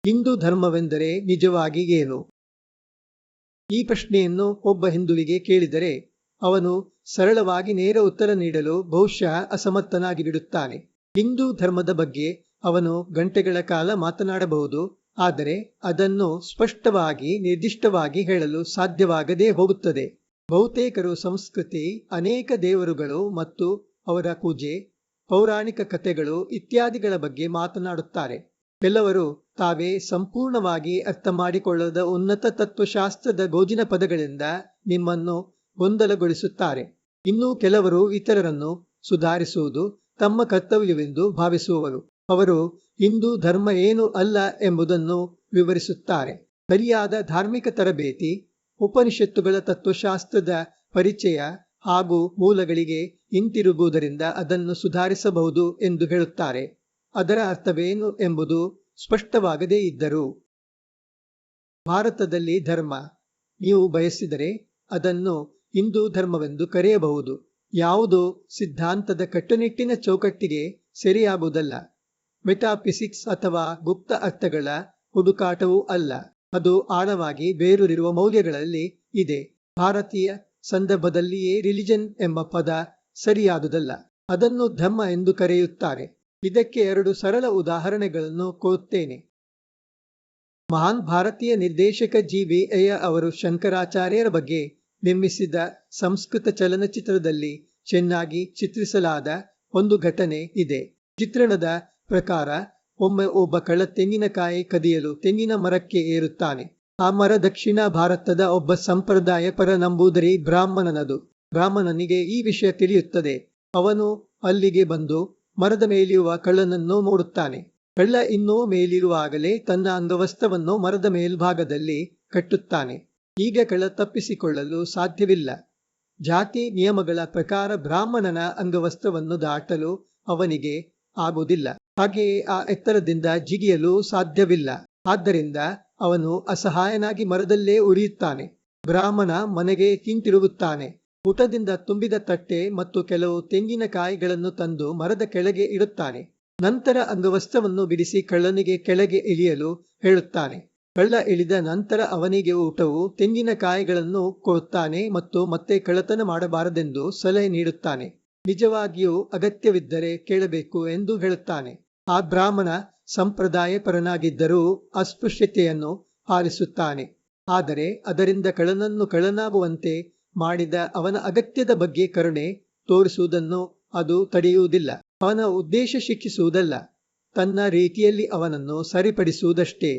ಹಿಂದೂ ಧರ್ಮವೆಂದರೆ ನಿಜವಾಗಿ ಏನು? ಈ ಪ್ರಶ್ನೆಯನ್ನು ಒಬ್ಬ ಹಿಂದುವಿಗೆ ಕೇಳಿದರೆ ಅವನು ಸರಳವಾಗಿ ನೇರ ಉತ್ತರ ನೀಡಲು ಬಹುಶಃ ಅಸಮರ್ಥನಾಗಿ ಬಿಡುತ್ತಾನೆ. ಹಿಂದೂ ಧರ್ಮದ ಬಗ್ಗೆ ಅವನು ಗಂಟೆಗಳ ಕಾಲ ಮಾತನಾಡಬಹುದು, ಆದರೆ ಅದನ್ನು ಸ್ಪಷ್ಟವಾಗಿ ನಿರ್ದಿಷ್ಟವಾಗಿ ಹೇಳಲು ಸಾಧ್ಯವಾಗದೇ ಹೋಗುತ್ತದೆ. ಬಹುತೇಕರು ಸಂಸ್ಕೃತಿ, ಅನೇಕ ದೇವರುಗಳು ಮತ್ತು ಅವರ ಪೂಜೆ, ಪೌರಾಣಿಕ ಕಥೆಗಳು ಇತ್ಯಾದಿಗಳ ಬಗ್ಗೆ ಮಾತನಾಡುತ್ತಾರೆ. ಕೆಲವರು ತಾವೇ ಸಂಪೂರ್ಣವಾಗಿ ಅರ್ಥ ಮಾಡಿಕೊಳ್ಳದ ಉನ್ನತ ತತ್ವಶಾಸ್ತ್ರದ ಗೋಜಿನ ಪದಗಳಿಂದ ನಿಮ್ಮನ್ನು ಗೊಂದಲಗೊಳಿಸುತ್ತಾರೆ. ಇನ್ನು ಕೆಲವರು ಇತರರನ್ನು ಸುಧಾರಿಸುವುದು ತಮ್ಮ ಕರ್ತವ್ಯವೆಂದು ಭಾವಿಸುವವರು. ಅವರು ಹಿಂದೂ ಧರ್ಮ ಏನು ಅಲ್ಲ ಎಂಬುದನ್ನು ವಿವರಿಸುತ್ತಾರೆ. ಸರಿಯಾದ ಧಾರ್ಮಿಕ ತರಬೇತಿ, ಉಪನಿಷತ್ತುಗಳ ತತ್ವಶಾಸ್ತ್ರದ ಪರಿಚಯ ಹಾಗೂ ಮೂಲಗಳಿಗೆ ಹಿಂತಿರುಗುವುದರಿಂದ ಅದನ್ನು ಸುಧಾರಿಸಬಹುದು ಎಂದು ಹೇಳುತ್ತಾರೆ. ಅದರ ಅರ್ಥವೇನು ಎಂಬುದು ಸ್ಪಷ್ಟವಾಗದೇ ಇದ್ದರೂ ಭಾರತದಲ್ಲಿ ಧರ್ಮ ನೀವು ಬಯಸಿದರೆ ಅದನ್ನು ಹಿಂದೂ ಧರ್ಮವೆಂದು ಕರೆಯಬಹುದು. ಯಾವುದೋ ಸಿದ್ಧಾಂತದ ಕಟ್ಟುನಿಟ್ಟಿನ ಚೌಕಟ್ಟಿಗೆ ಸರಿಯಾಗುವುದಲ್ಲ. ಮೆಟಾಫಿಸಿಕ್ಸ್ ಅಥವಾ ಗುಪ್ತ ಅರ್ಥಗಳ ಹುಡುಕಾಟವೂ ಅಲ್ಲ. ಅದು ಆಳವಾಗಿ ಬೇರೂರಿರುವ ಮೌಲ್ಯಗಳಲ್ಲಿ ಇದೆ. ಭಾರತೀಯ ಸಂದರ್ಭದಲ್ಲಿಯೇ ರಿಲಿಜನ್ ಎಂಬ ಪದ ಸರಿಯಾದುದಲ್ಲ. ಅದನ್ನು ಧರ್ಮ ಎಂದು ಕರೆಯುತ್ತಾರೆ. ಇದಕ್ಕೆ 2 ಸರಳ ಉದಾಹರಣೆಗಳನ್ನು ಕೊಡುತ್ತೇನೆ. ಮಹಾನ್ ಭಾರತೀಯ ನಿರ್ದೇಶಕ ಜಿ.ವಿ. ಅಯ್ಯರ್ ಅವರು ಶಂಕರಾಚಾರ್ಯರ ಬಗ್ಗೆ ನಿರ್ಮಿಸಿದ ಸಂಸ್ಕೃತ ಚಲನಚಿತ್ರದಲ್ಲಿ ಚೆನ್ನಾಗಿ ಚಿತ್ರಿಸಲಾದ ಒಂದು ಘಟನೆ ಇದೆ. ಚಿತ್ರಣದ ಪ್ರಕಾರ ಒಮ್ಮೆ ಒಬ್ಬ ಕಳ್ಳ ತೆಂಗಿನಕಾಯಿ ಕದಿಯಲು ತೆಂಗಿನ ಮರಕ್ಕೆ ಏರುತ್ತಾನೆ. ಆ ಮರ ದಕ್ಷಿಣ ಭಾರತದ ಒಬ್ಬ ಸಂಪ್ರದಾಯ ಪರ ನಂಬೂದರಿ ಬ್ರಾಹ್ಮಣನದು. ಬ್ರಾಹ್ಮಣನಿಗೆ ಈ ವಿಷಯ ತಿಳಿಯುತ್ತದೆ. ಅವನು ಅಲ್ಲಿಗೆ ಬಂದು ಮರದ ಮೇಲಿರುವ ಕಳ್ಳನನ್ನು ನೋಡುತ್ತಾನೆ. ಕಳ್ಳ ಇನ್ನೂ ಮೇಲಿರುವಾಗಲೇ ತನ್ನ ಅಂಗವಸ್ತ್ರವನ್ನು ಮರದ ಮೇಲ್ಭಾಗದಲ್ಲಿ ಕಟ್ಟುತ್ತಾನೆ. ಈಗ ಕಳ್ಳ ತಪ್ಪಿಸಿಕೊಳ್ಳಲು ಸಾಧ್ಯವಿಲ್ಲ. ಜಾತಿ ನಿಯಮಗಳ ಪ್ರಕಾರ ಬ್ರಾಹ್ಮಣನ ಅಂಗವಸ್ತ್ರವನ್ನು ದಾಟಲು ಅವನಿಗೆ ಆಗುವುದಿಲ್ಲ. ಹಾಗೆಯೇ ಆ ಎತ್ತರದಿಂದ ಜಿಗಿಯಲು ಸಾಧ್ಯವಿಲ್ಲ. ಆದ್ದರಿಂದ ಅವನು ಅಸಹಾಯನಾಗಿ ಮರದಲ್ಲೇ ಉಳಿಯುತ್ತಾನೆ. ಬ್ರಾಹ್ಮಣ ಮನೆಗೆ ಹಿಂತಿರುಗುತ್ತಾನೆ. ಊಟದಿಂದ ತುಂಬಿದ ತಟ್ಟೆ ಮತ್ತು ಕೆಲವು ತೆಂಗಿನಕಾಯಿಗಳನ್ನು ತಂದು ಮರದ ಕೆಳಗೆ ಇಡುತ್ತಾನೆ. ನಂತರ ಅಂಗವಸ್ತ್ರವನ್ನು ಬಿಡಿಸಿ ಕಳ್ಳನಿಗೆ ಕೆಳಗೆ ಇಳಿಯಲು ಹೇಳುತ್ತಾನೆ. ಕಳ್ಳ ಇಳಿದ ನಂತರ ಅವನಿಗೆ ಊಟವು ತೆಂಗಿನಕಾಯಿಗಳನ್ನು ಕೊಡುತ್ತಾನೆ ಮತ್ತು ಮತ್ತೆ ಕಳ್ಳತನ ಮಾಡಬಾರದೆಂದು ಸಲಹೆ ನೀಡುತ್ತಾನೆ. ನಿಜವಾಗಿಯೂ ಅಗತ್ಯವಿದ್ದರೆ ಕೇಳಬೇಕು ಎಂದು ಹೇಳುತ್ತಾನೆ. ಆ ಬ್ರಾಹ್ಮಣ ಸಂಪ್ರದಾಯ ಪರನಾಗಿದ್ದರೂ ಅಸ್ಪೃಶ್ಯತೆಯನ್ನು ಆರಿಸುತ್ತಾನೆ. ಆದರೆ ಅದರಿಂದ ಕಳ್ಳನನ್ನು ಕಳ್ಳನಾಗುವಂತೆ ಮಾಡಿದ ಅವನ ಅಗತ್ಯದ ಬಗ್ಗೆ ಕರುಣೆ ತೋರಿಸುವುದನ್ನು ಅದು ತಡೆಯುವುದಿಲ್ಲ. ಅವನ ಉದ್ದೇಶ ಶಿಕ್ಷಿಸುವುದಲ್ಲ, ತನ್ನ ರೀತಿಯಲ್ಲಿ ಅವನನ್ನು ಸರಿಪಡಿಸುವುದಷ್ಟೇ.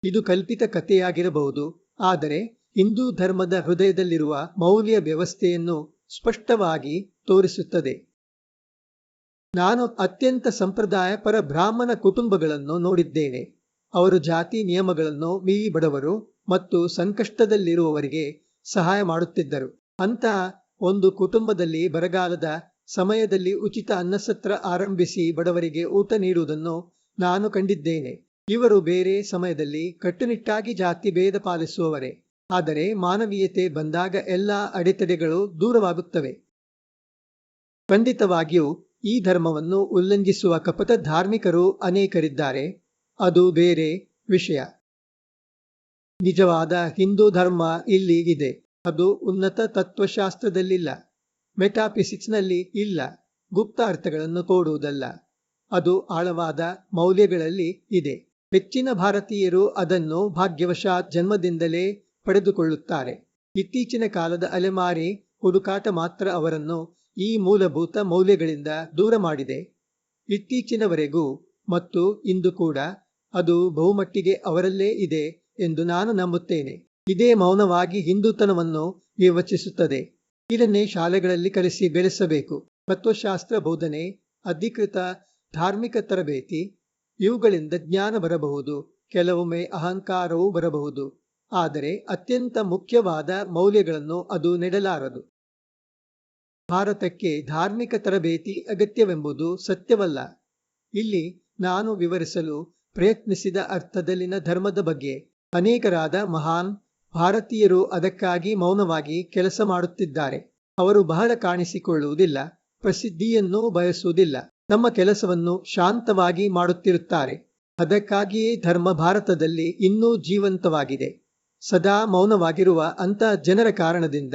ಇದು ಕಲ್ಪಿತ ಕಥೆಯಾಗಿರಬಹುದು, ಆದರೆ ಹಿಂದೂ ಧರ್ಮದ ಹೃದಯದಲ್ಲಿರುವ ಮೌಲ್ಯ ವ್ಯವಸ್ಥೆಯನ್ನು ಸ್ಪಷ್ಟವಾಗಿ ತೋರಿಸುತ್ತದೆ. ನಾನು ಅತ್ಯಂತ ಸಂಪ್ರದಾಯ ಪರ ಬ್ರಾಹ್ಮಣ ಕುಟುಂಬಗಳನ್ನು ನೋಡಿದ್ದೇನೆ. ಅವರು ಜಾತಿ ನಿಯಮಗಳನ್ನು ಮೀರಿ ಬಡವರು ಮತ್ತು ಸಂಕಷ್ಟದಲ್ಲಿರುವವರಿಗೆ ಸಹಾಯ ಮಾಡುತ್ತಿದ್ದರು. ಅಂತಹ ಒಂದು ಕುಟುಂಬದಲ್ಲಿ ಬರಗಾಲದ ಸಮಯದಲ್ಲಿ ಉಚಿತ ಅನ್ನಸತ್ರ ಆರಂಭಿಸಿ ಬಡವರಿಗೆ ಊಟ ನೀಡುವುದನ್ನು ನಾನು ಕಂಡಿದ್ದೇನೆ. ಇವರು ಬೇರೆ ಸಮಯದಲ್ಲಿ ಕಟ್ಟುನಿಟ್ಟಾಗಿ ಜಾತಿ ಭೇದ ಪಾಲಿಸುವವರೇ. ಆದರೆ ಮಾನವೀಯತೆ ಬಂದಾಗ ಎಲ್ಲ ಅಡೆತಡೆಗಳು ದೂರವಾಗುತ್ತವೆ. ಖಂಡಿತವಾಗಿಯೂ ಈ ಧರ್ಮವನ್ನು ಉಲ್ಲಂಘಿಸುವ ಕಪಟ ಧಾರ್ಮಿಕರು ಅನೇಕರಿದ್ದಾರೆ. ಅದು ಬೇರೆ ವಿಷಯ. ನಿಜವಾದ ಹಿಂದೂ ಧರ್ಮ ಇಲ್ಲಿ ಇದೆ. ಅದು ಉನ್ನತ ತತ್ವಶಾಸ್ತ್ರದಲ್ಲಿಲ್ಲ, ಮೆಟಾಫಿಸಿಕ್ಸ್ನಲ್ಲಿ ಇಲ್ಲ, ಗುಪ್ತ ಅರ್ಥಗಳನ್ನು ಕೊಡುವುದಲ್ಲ. ಅದು ಆಳವಾದ ಮೌಲ್ಯಗಳಲ್ಲಿ ಇದೆ. ಹೆಚ್ಚಿನ ಭಾರತೀಯರು ಅದನ್ನು ಭಾಗ್ಯವಶಾತ್ ಜನ್ಮದಿಂದಲೇ ಪಡೆದುಕೊಳ್ಳುತ್ತಾರೆ. ಇತ್ತೀಚಿನ ಕಾಲದ ಅಲೆಮಾರಿ ಹುಡುಕಾಟ ಮಾತ್ರ ಅವರನ್ನು ಈ ಮೂಲಭೂತ ಮೌಲ್ಯಗಳಿಂದ ದೂರ ಮಾಡಿದೆ. ಇತ್ತೀಚಿನವರೆಗೂ ಮತ್ತು ಇಂದು ಕೂಡ ಅದು ಬಹುಮಟ್ಟಿಗೆ ಅವರಲ್ಲೇ ಇದೆ ಎಂದು ನಾನು ನಂಬುತ್ತೇನೆ. ಇದೇ ಮೌನವಾಗಿ ಹಿಂದೂತನವನ್ನು ನಿರ್ವಚಿಸುತ್ತದೆ. ಇದನ್ನೇ ಶಾಲೆಗಳಲ್ಲಿ ಕಲಿಸಿ ಬೆಳೆಸಬೇಕು. ತತ್ವಶಾಸ್ತ್ರ ಬೋಧನೆ, ಅಧಿಕೃತ ಧಾರ್ಮಿಕ ತರಬೇತಿ, ಇವುಗಳಿಂದ ಜ್ಞಾನ ಬರಬಹುದು, ಕೆಲವೊಮ್ಮೆ ಅಹಂಕಾರವೂ ಬರಬಹುದು. ಆದರೆ ಅತ್ಯಂತ ಮುಖ್ಯವಾದ ಮೌಲ್ಯಗಳನ್ನು ಅದು ನೆಡಲಾರದು. ಭಾರತಕ್ಕೆ ಧಾರ್ಮಿಕ ತರಬೇತಿ ಅಗತ್ಯವೆಂಬುದು ಸತ್ಯವಲ್ಲ. ಇಲ್ಲಿ ನಾನು ವಿವರಿಸಲು ಪ್ರಯತ್ನಿಸಿದ ಅರ್ಥದಲ್ಲಿನ ಧರ್ಮದ ಬಗ್ಗೆ ಅನೇಕರಾದ ಮಹಾನ್ ಭಾರತೀಯರು ಅದಕ್ಕಾಗಿ ಮೌನವಾಗಿ ಕೆಲಸ ಮಾಡುತ್ತಿದ್ದಾರೆ. ಅವರು ಬಹಳ ಕಾಣಿಸಿಕೊಳ್ಳುವುದಿಲ್ಲ, ಪ್ರಸಿದ್ಧಿಯನ್ನು ಬಯಸುವುದಿಲ್ಲ. ತಮ್ಮ ಕೆಲಸವನ್ನು ಶಾಂತವಾಗಿ ಮಾಡುತ್ತಿರುತ್ತಾರೆ. ಅದಕ್ಕಾಗಿಯೇ ಧರ್ಮ ಭಾರತದಲ್ಲಿ ಇನ್ನೂ ಜೀವಂತವಾಗಿದೆ. ಸದಾ ಮೌನವಾಗಿರುವ ಅಂಥ ಜನರ ಕಾರಣದಿಂದ